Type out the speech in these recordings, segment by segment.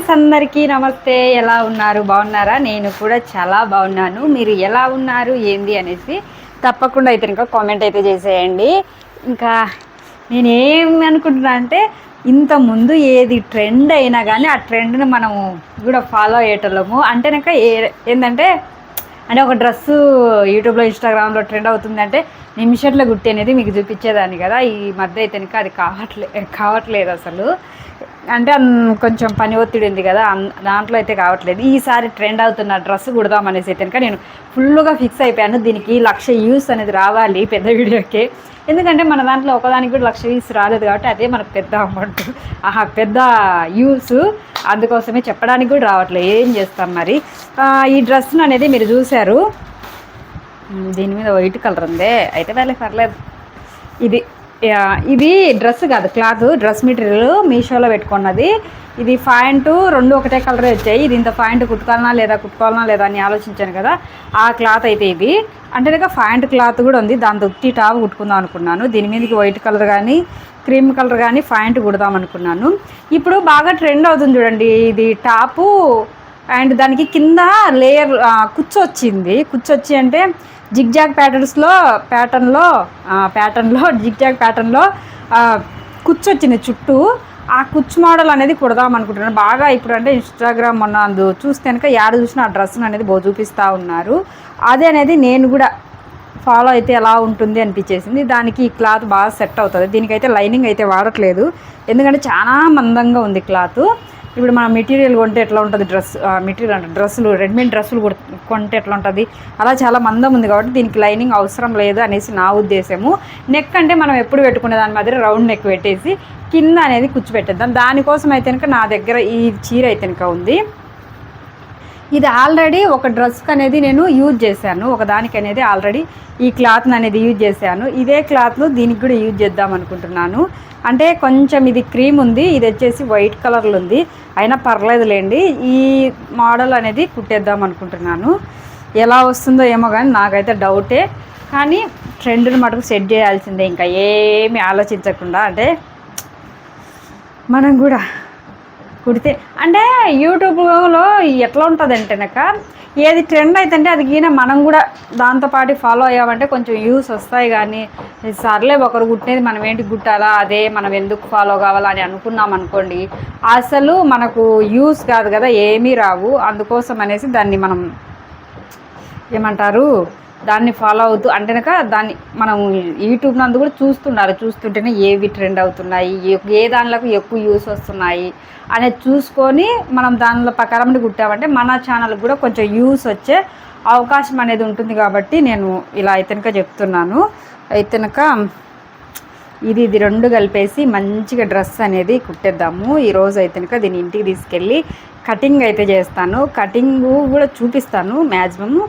Friends అందరికీ నమస్తే. ఎలా ఉన్నారు? బాగున్నారా? నేను కూడా చాలా బాగున్నాను. మీరు ఎలా ఉన్నారు ఏంది అనేసి తప్పకుండా అయితే ఇంకా కామెంట్ అయితే చేసేయండి. ఇంకా నేనేం అనుకుంటున్నా అంటే ఇంతకుముందు ఏది ట్రెండ్ అయినా కానీ ఆ ట్రెండ్ని మనము కూడా ఫాలో అయ్యేటోళ్ళము. అంటే ఏంటంటే అంటే ఒక డ్రెస్సు యూట్యూబ్లో ఇన్స్టాగ్రామ్లో ట్రెండ్ అవుతుంది అంటే నిమిషంలో గుట్టి అనేది మీకు చూపించేదాన్ని కదా. ఈ మధ్య అయితే ఇంకా అది కావట్లేదు అసలు. అంటే కొంచెం పని ఒత్తిడి ఉంది కదా, దాంట్లో అయితే కావట్లేదు. ఈసారి ట్రెండ్ అవుతున్న డ్రెస్ కుడదామనేసి అయితే కనుక నేను ఫుల్గా ఫిక్స్ అయిపోయాను. దీనికి 1,00,000 వ్యూస్ అనేది రావాలి పెద్ద వీడియోకి. ఎందుకంటే మన దాంట్లో ఒకదానికి కూడా 1,00,000 వ్యూస్ రాలేదు కాబట్టి అదే మనకు పెద్ద అమౌంట్, పెద్ద వ్యూస్. అందుకోసమే చెప్పడానికి కూడా రావట్లేదు. ఏం చేస్తాం మరి. ఈ డ్రెస్ అనేది మీరు చూశారు, దీని మీద వైట్ కలర్ ఉంది అయితే పర్లేదు. ఇది డ్రెస్ కాదు, క్లాత్, డ్రెస్ మెటీరియల్ మీషోలో పెట్టుకున్నది. ఇది పాయింట్ రెండు ఒకటే కలరే వచ్చాయి. ఇది ఇంత పాయింట్ కుట్టుకోవాలనా లేదా అని ఆలోచించాను కదా. ఆ క్లాత్ అయితే ఇది అంటే పాయింట్ క్లాత్ కూడా ఉంది. దాంతో ఉత్తి టాప్ కుట్టుకుందాం అనుకున్నాను. దీని మీదకి వైట్ కలర్ కానీ క్రీమ్ కలర్ కానీ పాయింట్ కుడదాం అనుకున్నాను. ఇప్పుడు బాగా ట్రెండ్ అవుతుంది చూడండి ఇది టాపు. అండ్ దానికి కింద లేయర్ కుచ్చొచ్చి అంటే జిగ్జాగ్ ప్యాటర్న్లో జిగ్జాగ్ ప్యాటర్న్లో కుచ్చొచ్చింది చుట్టూ. ఆ కుచ్చు మోడల్ అనేది కుడదాం అనుకుంటున్నాను. బాగా ఇప్పుడు అంటే ఇన్స్టాగ్రామ్ మొన్న చూస్తే కనుక యాడ చూసిన ఆ డ్రెస్ అనేది చూపిస్తూ ఉన్నారు. అదే అనేది నేను కూడా ఫాలో అయితే ఎలా ఉంటుంది అనిపించేసింది. దానికి ఈ క్లాత్ బాగా సెట్ అవుతుంది. దీనికైతే లైనింగ్ అయితే వాడట్లేదు, ఎందుకంటే చాలా మందంగా ఉంది క్లాత్. ఇప్పుడు మనం మెటీరియల్ కొంటే ఎట్లా ఉంటుంది, మెటీరియల్ అంటే డ్రెస్సులు, రెడీమేడ్ డ్రెస్సులు కొంటే ఎట్లా ఉంటుంది, అలా చాలా మందం ఉంది కాబట్టి దీనికి లైనింగ్ అవసరం లేదు అనేసి నా ఉద్దేశము. నెక్ అంటే మనం ఎప్పుడు పెట్టుకునే దాని మాదిరి రౌండ్ నెక్ పెట్టేసి కింద అనేది కూర్చోబెట్టేద్దాం. దానికోసం అయితే కనుక నా దగ్గర ఈ చీర అయితే కనుక ఉంది. ఇది ఆల్రెడీ ఒక డ్రెస్కి అనేది నేను యూజ్ చేశాను, ఒకదానికి అనేది ఆల్రెడీ ఈ క్లాత్ని అనేది యూజ్ చేశాను. ఇదే క్లాత్ను దీనికి కూడా యూజ్ చేద్దాం అనుకుంటున్నాను. అంటే కొంచెం ఇది క్రీమ్ ఉంది, ఇది వచ్చేసి వైట్ కలర్లో ఉంది. అయినా పర్లేదులేండి, ఈ మోడల్ అనేది కుట్టేద్దాం అనుకుంటున్నాను. ఎలా వస్తుందో ఏమో కానీ నాకైతే డౌటే. కానీ ట్రెండ్ని మటుకు సెట్ చేయాల్సిందే, ఇంకా ఏమి ఆలోచించకుండా. అంటే మనం కూడా కుడితే అంటే యూట్యూబ్లో ఎట్లా ఉంటుంది అంటేనక ఏది ట్రెండ్ అవుతుంటే అది గిన మనం కూడా దాంతోపాటు ఫాలో అయ్యామంటే కొంచెం యూస్ వస్తాయి. కానీ సర్లే ఒకరు కుట్టినది మనం ఏంటి కుట్టాలా, అదే మనం ఎందుకు ఫాలో కావాలా అని అనుకున్నాం అనుకోండి, అసలు మనకు యూస్ కాదు కదా, ఏమీ రావు. అందుకోసం అనేసి దాన్ని మనం ఏమంటారు, దాన్ని ఫాలో అవుతూ అంటేనక దాన్ని మనం యూట్యూబ్ నందు కూడా చూస్తుంటేనే ఏవి ట్రెండ్ అవుతున్నాయి, ఏ దానిలకు ఎక్కువ యూస్ వస్తున్నాయి అనేది చూసుకొని మనం దానిలో ప్రకారం కుట్టామంటే మన ఛానల్కి కూడా కొంచెం యూస్ వచ్చే అవకాశం అనేది ఉంటుంది. కాబట్టి నేను ఇలా అయితేనక చెప్తున్నాను. అయితేనక ఇది రెండు కలిపేసి మంచిగా డ్రెస్ అనేది కుట్టేద్దాము. ఈరోజు అయితేనక దీన్ని ఇంటికి తీసుకెళ్ళి కటింగ్ అయితే చేస్తాను. కటింగ్ కూడా చూపిస్తాను మ్యాక్సిమమ్,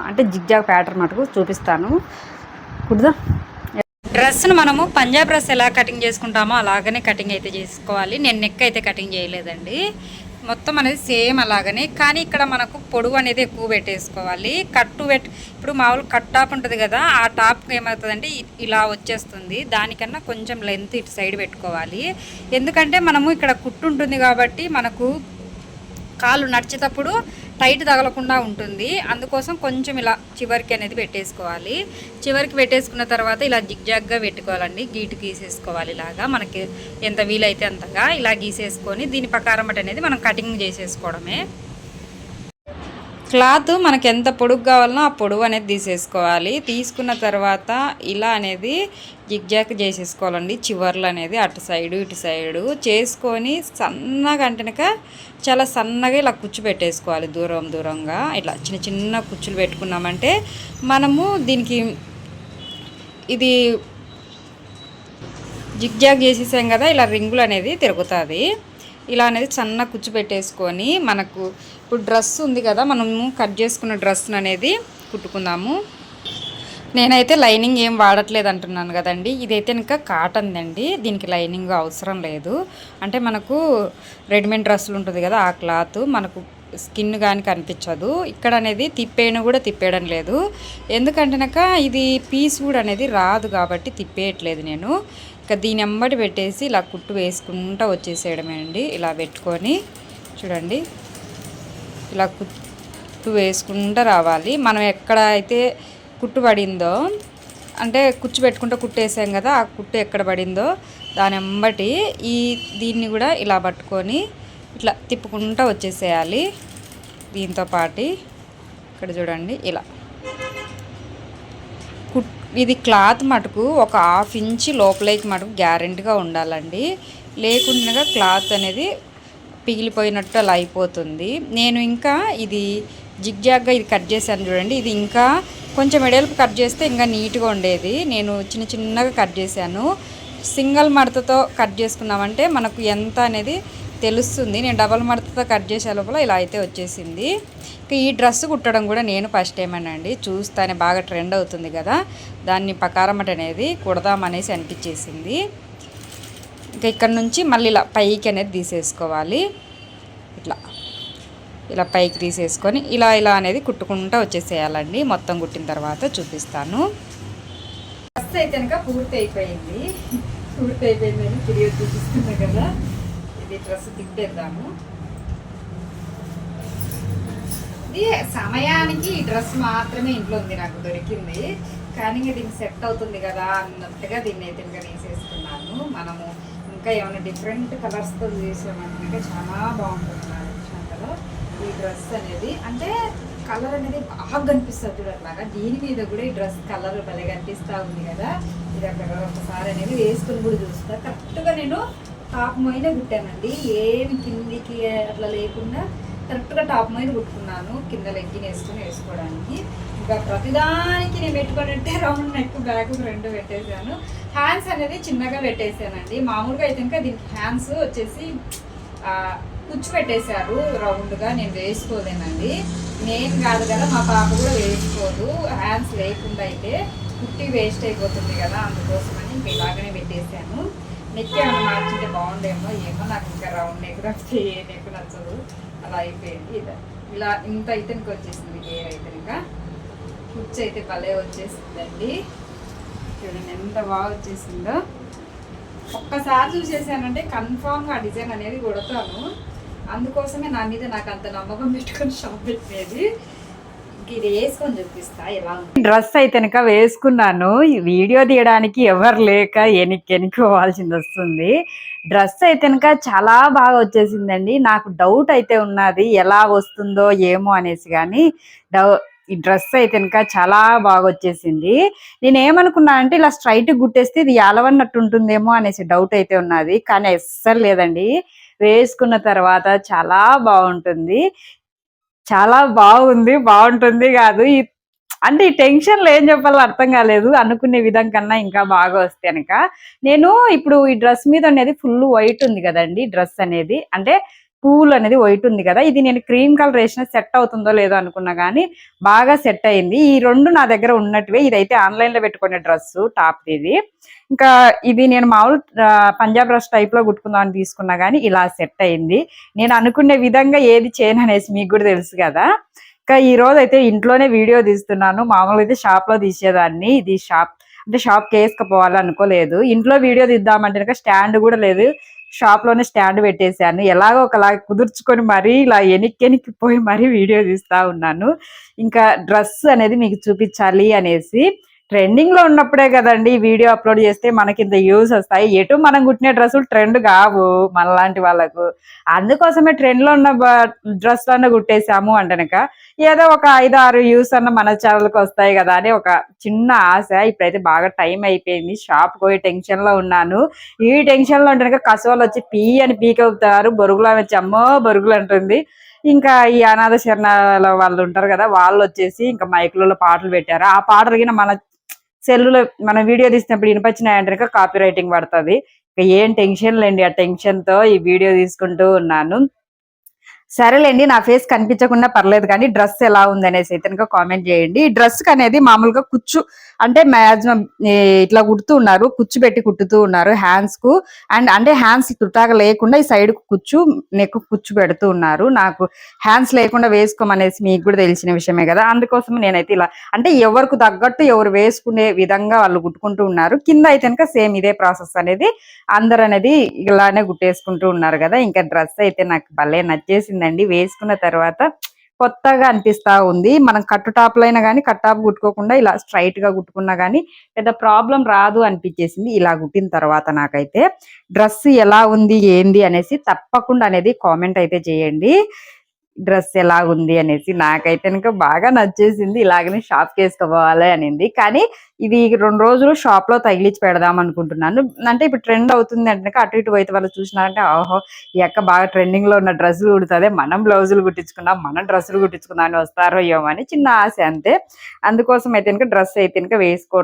అంటే జిగ్జాగ్ ప్యాటర్న్ మటుకు చూపిస్తాను. కుడదా డ్రెస్ను మనము పంజాబ్ డ్రెస్ ఎలా కటింగ్ చేసుకుంటామో అలాగనే కటింగ్ అయితే చేసుకోవాలి. నేను నెక్ అయితే కటింగ్ చేయలేదండి, మొత్తం అనేది సేమ్ అలాగనే. కానీ ఇక్కడ మనకు పొడవు అనేది ఎక్కువ పెట్టేసుకోవాలి. ఇప్పుడు మామూలు కట్ టాప్ ఉంటుంది కదా, ఆ టాప్కి ఏమవుతుందంటే ఇలా వచ్చేస్తుంది. దానికన్నా కొంచెం లెంత్ ఇటు సైడ్ పెట్టుకోవాలి. ఎందుకంటే మనము ఇక్కడ కుట్టు ఉంటుంది కాబట్టి మనకు కాళ్ళు నడిచేటప్పుడు టైట్ తగలకుండా ఉంటుంది. అందుకోసం కొంచెం ఇలా చివరికి అనేది పెట్టేసుకోవాలి. చివరికి పెట్టేసుకున్న తర్వాత ఇలా జిగ్జాగ్గా పెట్టుకోవాలండి, గీటు గీసేసుకోవాలి. ఇలాగా మనకి ఎంత వీలైతే అంతగా ఇలా గీసేసుకొని దీని ప్రకారం అనేది మనం కటింగ్ చేసేసుకోవడమే. క్లాత్ మనకి ఎంత పొడుగు కావాలనో ఆ పొడవు అనేది తీసేసుకోవాలి. తీసుకున్న తర్వాత ఇలా అనేది జిగ్జాగ్ చేసేసుకోవాలండి. చివర్లు అనేది అటు సైడు ఇటు సైడు చేసుకొని సన్నగా అంటేనక చాలా సన్నగా ఇలా కుచ్చు పెట్టేసుకోవాలి. దూరంగా ఇట్లా చిన్న కుచ్చులు పెట్టుకున్నామంటే మనము దీనికి ఇది జిగ్జాగ్ చేసేసాం కదా, ఇలా రింగులు అనేది తిరుగుతుంది. ఇలా అనేది సన్న కుచ్చు పెట్టేసుకొని మనకు ఇప్పుడు డ్రెస్ ఉంది కదా, మనము కట్ చేసుకున్న డ్రెస్ అనేది కుట్టుకుందాము. నేనైతే లైనింగ్ ఏం వాడట్లేదు అంటున్నాను కదండి. ఇదైతే ఇంకా కాటన్ అండి, దీనికి లైనింగ్ అవసరం లేదు. అంటే మనకు రెడీమేడ్ డ్రెస్సులు ఉంటుంది కదా, ఆ క్లాత్ మనకు స్కిన్ కానీ కనిపించదు. ఇక్కడ అనేది తిప్పేయడం లేదు. ఎందుకంటేనక ఇది పీస్ కూడా అనేది రాదు కాబట్టి తిప్పేయట్లేదు నేను. ఇక దీని వెంబడి పెట్టేసి ఇలా కుట్టు వేసుకుంటూ వచ్చేసేయడమే అండి. ఇలా పెట్టుకొని చూడండి ఇలా కుట్టు వేసుకుంటూ రావాలి. మనం ఎక్కడ అయితే కుట్టు పడిందో అంటే కుచ్చు పెట్టుకుంటూ కుట్టేసాం కదా, ఆ కుట్టు ఎక్కడ పడిందో దాని వెంబటి దీన్ని కూడా ఇలా పట్టుకొని ఇట్లా తిప్పుకుంటూ వచ్చేసేయాలి. దీంతో పాటు ఇక్కడ చూడండి ఇలా ఇది క్లాత్ మటుకు ఒక 1/2 ఇంచ్ లోపలికి మటుకు గ్యారెంటీగా ఉండాలండి. లేకుండా క్లాత్ అనేది పిగిలిపోయినట్టు అలా అయిపోతుంది. నేను ఇంకా ఇది జిగ్జాగ్గా ఇది కట్ చేశాను చూడండి. ఇది ఇంకా కొంచెం వెడల్పు కట్ చేస్తే ఇంకా నీట్గా ఉండేది. నేను చిన్నగా కట్ చేశాను. సింగిల్ మడతతో కట్ చేసుకున్నామంటే మనకు ఎంత అనేది తెలుస్తుంది. నేను డబల్ మడతతో కట్ చేసే లోపల ఇలా అయితే వచ్చేసింది. ఈ డ్రెస్ కుట్టడం కూడా నేను ఫస్ట్ టైం అండి. చూస్తానే బాగా ట్రెండ్ అవుతుంది కదా, దాన్ని పకారమట అనేది కుడదామనేసి అనిపించేసింది. ఇంకా ఇక్కడ నుంచి మళ్ళీ ఇలా పైకి అనేది తీసేసుకోవాలి. ఇలా పైకి తీసేసుకొని ఇలా అనేది కుట్టుకుంటూ వచ్చేసేయాలండి. మొత్తం కుట్టిన తర్వాత చూపిస్తాను. డ్రెస్ అయితే కనుక పూర్తి అయిపోయిందని తిరిగి చూపిస్తున్నా కదా. ఇది డ్రెస్ తిప్పేద్దాము. ఇది సమయానికి ఈ డ్రెస్ మాత్రమే ఇంట్లో ఉంది, నాకు దొరికింది. కానీ ఇంకా దీనికి సెట్ అవుతుంది కదా అన్నట్టుగా దీన్ని అయితే ఇంకా తీసేసుకున్నాను. మనము ఇంకా ఏమైనా డిఫరెంట్ కలర్స్తో చేసామంటే చాలా బాగుంటుంది నా విషయంలో ఈ డ్రెస్ అనేది. అంటే కలర్ అనేది బాగా కనిపిస్తుంది చూడ అట్లాగా. దీని మీద కూడా ఈ డ్రెస్ కలర్ భలే కనిపిస్తూ ఉంది కదా. ఇది అక్కడ ఒకసారి అనేది వేసుకుని కూడా చూస్తా. కరెక్ట్గా నేను టాప్ మీద కుట్టానండి, ఏమి కిందికి అట్లా లేకుండా కరెక్ట్గా టాప్ మీద కుట్టుకున్నాను. కింద లెగ్గిన్ వేసుకోవడానికి. ఇంకా ప్రతిదానికి నేను పెట్టుకున్నట్టే రౌండ్ నెక్ బ్యాక్ 2 పెట్టేశాను. హ్యాండ్స్ అనేది చిన్నగా పెట్టేశానండి. మామూలుగా అయితే ఇంకా దీనికి హ్యాండ్స్ వచ్చేసి కుచ్చు పెట్టేశారు రౌండ్గా. నేను వేసుకోలేనండి, నేను కాదు కదా మా పాప కూడా వేసుకోదు. హ్యాండ్స్ లేకుండా అయితే కుట్టి వేస్ట్ అయిపోతుంది కదా, అందుకోసమని ఇంకా ఇలాగనే పెట్టేశాను. నెక్ ఏమైనా మార్చుంటే బాగుండేమో ఏమో, నాకు ఇంకా రౌండ్ నెక్ తప్పితే ఏ నెక్ నచ్చదు. అలా అయిపోయింది. ఇలా ఇంత అయితే ఇంకా వచ్చేసింది. గేర్ అయితే ఇంకా కుచ్చు అయితే భలే వచ్చేసిందండి. చూడండి ఎంత బాగా వచ్చేసిందో. ఒక్కసారి చూసేసానంటే కన్ఫామ్గా ఆ డిజైన్ అనేది కొడతాను. అందుకోసమే నా మీద నాకు అంత నమ్మకం పెట్టుకొని షాప్ పెట్టేది. ఇది వేసుకొని చూపిస్తా ఎలా ఉంది. డ్రెస్ అయితే కనుక వేసుకున్నాను. వీడియో తీయడానికి ఎవరు లేక ఎనిక్కోవాల్సింది వస్తుంది. డ్రెస్ అయితే కనుక చాలా బాగా వచ్చేసిందండి. నాకు డౌట్ అయితే ఉన్నది ఎలా వస్తుందో ఏమో అనేసి, కానీ ఈ డ్రెస్ అయితే కనుక చాలా బాగా వచ్చేసింది. నేను ఏమనుకున్నా అంటే ఇలా స్ట్రైట్ గుట్టేస్తే ఇది ఎలవన్నట్టు ఉంటుందేమో అనేసి డౌట్ అయితే ఉన్నది, కానీ అస్సలు లేదండి. వేసుకున్న తర్వాత చాలా బాగుంటుంది. చాలా బాగుంటుంది కాదు, అంటే ఈ టెన్షన్లో ఏం చెప్పాలో అర్థం కాలేదు. అనుకునే విధం కన్నా ఇంకా బాగా వస్తే కనుక నేను ఇప్పుడు ఈ డ్రెస్ మీద అనేది ఫుల్ వైట్ ఉంది కదండి. డ్రెస్ అనేది అంటే పూల్ అనేది వైట్ ఉంది కదా, ఇది నేను క్రీమ్ కలర్ వేసిన సెట్ అవుతుందో లేదో అనుకున్నా, కానీ బాగా సెట్ అయింది. ఈ 2 నా దగ్గర ఉన్నట్టువే. ఇదైతే ఆన్లైన్లో పెట్టుకునే డ్రెస్ టాప్ ఇది. ఇంకా ఇది నేను మామూలు పంజాబ్ డ్రెస్ టైప్లో కుట్టుకుందామని తీసుకున్నా, కానీ ఇలా సెట్ అయింది. నేను అనుకునే విధంగా ఏది చేయను అనేసి మీకు కూడా తెలుసు కదా. ఇంకా ఈ రోజు అయితే ఇంట్లోనే వీడియో తీస్తున్నాను. మామూలుగా అయితే షాప్లో తీసేదాన్ని. ఇది షాప్కి వేసుకుపోవాలి అనుకోలేదు. ఇంట్లో వీడియో తీద్దామంటే కనుక స్టాండ్ కూడా లేదు. షాప్లోనే స్టాండ్ పెట్టేశాను. ఎలాగో ఒకలా కుదుర్చుకొని మరీ ఇలా ఎనిక్కిపోయి మరీ వీడియో తీస్తా ఉన్నాను. ఇంకా డ్రెస్ అనేది మీకు చూపించాలి అనేసి. ట్రెండింగ్ లో ఉన్నప్పుడే కదండి వీడియో అప్లోడ్ చేస్తే మనకి ఇంత యూస్ వస్తాయి. ఎటు మనం కుట్టిన డ్రెస్సులు ట్రెండ్ కావు మనలాంటి వాళ్ళకు. అందుకోసమే ట్రెండ్ లో ఉన్న డ్రెస్ అన్న కుట్టేసాము అంటనక ఏదో ఒక 5-6 వ్యూస్ అన్న మన ఛానల్కి వస్తాయి కదా అని ఒక చిన్న ఆశ. ఇప్పుడైతే బాగా టైం అయిపోయింది. షాప్ పోయి టెన్షన్ లో ఉన్నాను. ఈ టెన్షన్ లో ఉంటనక కసవాళ్ళు వచ్చి అని పీకవుతారు. బొరుగులు వచ్చి అమ్మో బొరుగులు అంటుంది. ఇంకా ఈ అనాథ శరణాల వాళ్ళు ఉంటారు కదా, వాళ్ళు వచ్చేసి ఇంకా మైకులలో పాటలు పెట్టారు. ఆ పాటలు మన సెల్లులో మనం వీడియో తీసినప్పుడు వినిపించినాయంటే కాపీ రైటింగ్ పడుతుంది. ఏం టెన్షన్ లేండి, ఆ టెన్షన్ తో ఈ వీడియో తీసుకుంటూ ఉన్నాను. సరేలేండి, నా ఫేస్ కనిపించకుండా పర్లేదు, కానీ డ్రెస్ ఎలా ఉంది అనేసి అయితే కనుక కామెంట్ చేయండి. ఈ డ్రెస్ అనేది మామూలుగా కుచ్చు అంటే మాక్సిమం ఇట్లా కుడుతూ ఉన్నారు, కుచ్చు పెట్టి కుట్టుతూ ఉన్నారు హ్యాండ్స్ కు. అండ్ అంటే హ్యాండ్స్ తుట్టాగా లేకుండా ఈ సైడ్ కుచ్చు, నెక్ కుచ్చు పెడుతూ ఉన్నారు. నాకు హ్యాండ్స్ లేకుండా వేసుకోమనేసి మీకు కూడా తెలిసిన విషయమే కదా, అందుకోసం నేనైతే ఇలా అంటే ఎవరికి తగ్గట్టు ఎవరు వేసుకునే విధంగా వాళ్ళు కుట్టుకుంటూ ఉన్నారు. కింద అయితే కనుక సేమ్ ఇదే ప్రాసెస్ అనేది అందరు అనేది ఇలానే కుట్టేసుకుంటూ ఉన్నారు కదా. ఇంకా డ్రెస్ అయితే నాకు భలే నచ్చేసింది. నచ్చేసిందండి. వేసుకున్న తర్వాత కొత్తగా అనిపిస్తా ఉంది. మనం కట్టు టాప్‌లైనా గానీ, కట్ టాప్ కుట్టుకోకుండా ఇలా స్ట్రెయిట్‌గా కుట్టుకున్నా గానీ, పెద్ద ప్రాబ్లమ్ రాదు అనిపిచ్చేసింది. ఇలా కుట్టిన తర్వాత నాకైతే. డ్రెస్ ఎలా ఉంది? ఏంది? అనేసి తప్పకుండా అనేది కామెంట్ అయితే చేయండి. డ్రెస్ ఎలాగుంది అనేసి. నాకైతే గనుక బాగా నచ్చేసింది. ఇలాగనే షాప్‌కేసుకోపోవాలి అనింది. కానీ ఇది 2 రోజులు షాప్‌లో తగిలించి పెడదాం అనుకుంటున్నాను. అంటే ఇప్పుడు ట్రెండ్ అవుతుంది అంటే గనక అటు ఇటు బయట వాళ్ళు చూసినారంటే, ఓహో! ఈ అక్క బాగా ట్రెండింగ్‌లో ఉన్న డ్రెస్సులు కుడుతదే. మనం బ్లౌజులు కుట్టించుకుందాం, మనం డ్రెస్సులు కుట్టించుకుందాం అని వస్తారో ఏమో అని చిన్న ఆశ అంతే. అందుకోసం అయితే గనుక డ్రెస్ అయితే గనుక వేసుకోవట్లేదు.